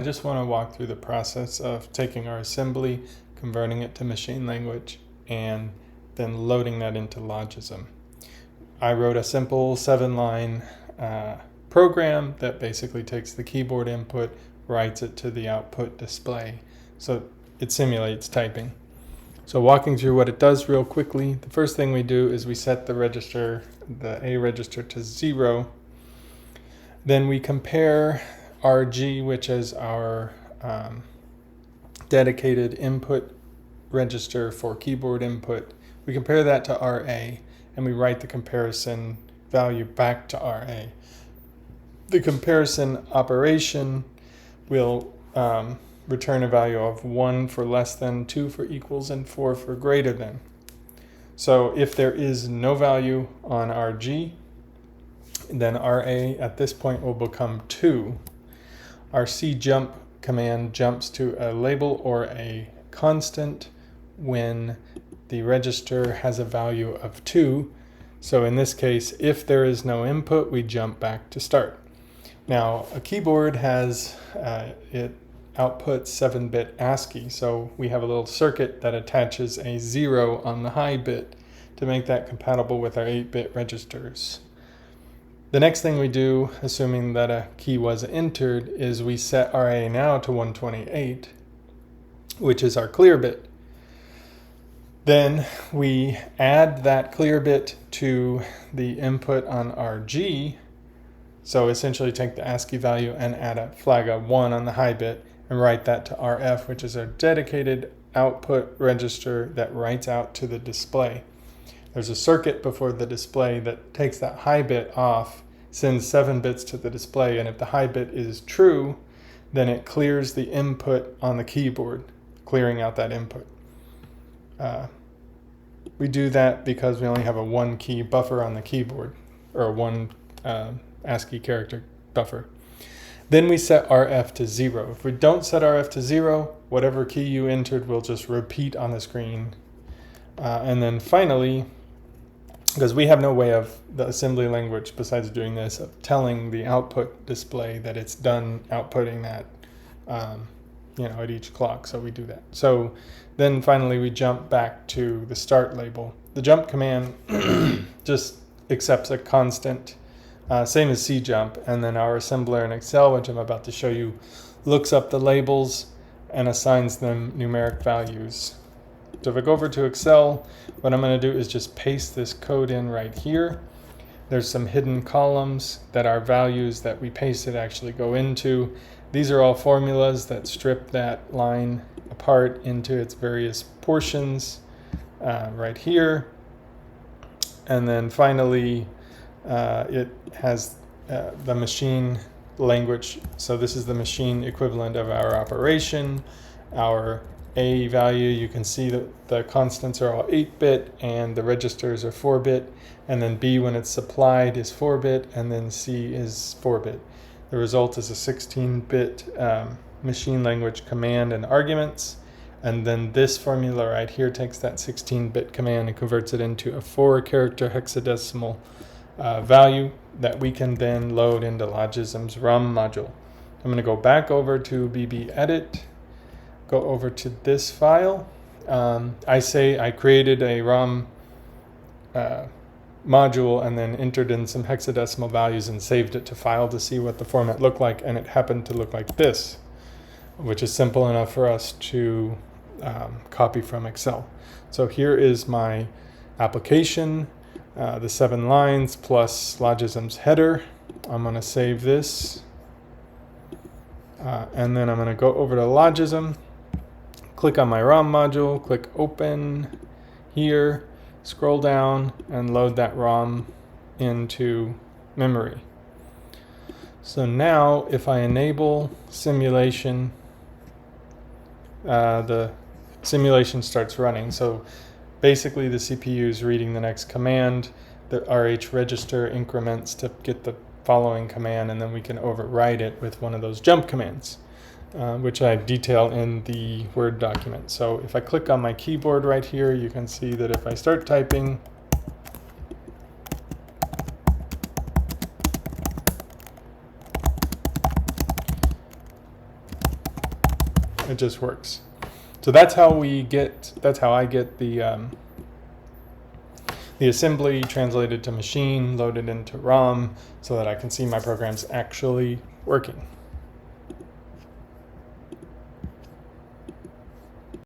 I just want to walk through the process of taking our assembly, converting it to machine language, and then loading that into Logism. I wrote a simple 7-line program that basically takes the keyboard input, writes it to the output display. So it simulates typing. So walking through what it does real quickly, the first thing we do is we set the register, the A register, to 0. Then we compare RG, which is our dedicated input register for keyboard input. We compare that to RA, and we write the comparison value back to RA. The comparison operation will return a value of 1 for less than, 2 for equals, and 4 for greater than. So if there is no value on RG, then RA at this point will become 2. Our CJump command jumps to a label or a constant when the register has a value of 2. So in this case, if there is no input, we jump back to start. Now, a keyboard has, it outputs 7-bit ASCII, so we have a little circuit that attaches a 0 on the high bit to make that compatible with our 8-bit registers. The next thing we do, assuming that a key was entered, is we set RA now to 128, which is our clear bit. Then we add that clear bit to the input on RG. So essentially take the ASCII value and add a flag of 1 on the high bit and write that to RF, which is our dedicated output register that writes out to the display. There's a circuit before the display that takes that high bit off, sends 7 bits to the display, and if the high bit is true, then it clears the input on the keyboard, clearing out that input. We do that because we only have a 1 key buffer on the keyboard, or 1 ASCII character buffer. Then we set RF to 0. If we don't set RF to 0, whatever key you entered will just repeat on the screen. And then finally, because we have no way of the assembly language besides doing this, of telling the output display that it's done outputting that at each clock, so we do that. So then finally we jump back to the start label. The jump command just accepts a constant, same as CJump, and then our assembler in Excel, which I'm about to show you, looks up the labels and assigns them numeric values. So if I go over to Excel, what I'm going to do is just paste this code in right here. There's some hidden columns that are values that we pasted actually go into. These are all formulas that strip that line apart into its various portions right here. And then finally, it has the machine language. So this is the machine equivalent of our operation. Our A value, you can see that the constants are all 8-bit and the registers are 4-bit. And then B, when it's supplied, is 4-bit, and then C is 4-bit. The result is a 16-bit machine language command and arguments. And then this formula right here takes that 16-bit command and converts it into a 4-character hexadecimal value that we can then load into Logism's ROM module. I'm going to go back over to BBEdit, go over to this file. I created a ROM module and then entered in some hexadecimal values and saved it to file to see what the format looked like, and it happened to look like this, which is simple enough for us to copy from Excel. So here is my application, the 7 lines plus Logism's header. I'm going to save this, and then I'm going to go over to Logism, click on my ROM module, click Open here, scroll down, and load that ROM into memory. So now if I enable simulation, the simulation starts running. So basically the CPU is reading the next command, the RH register increments to get the following command, and then we can override it with one of those jump commands, which I detail in the Word document. So if I click on my keyboard right here, you can see that if I start typing, It just works. So that's how I get the assembly translated to machine, loaded into ROM, so that I can see my programs actually working.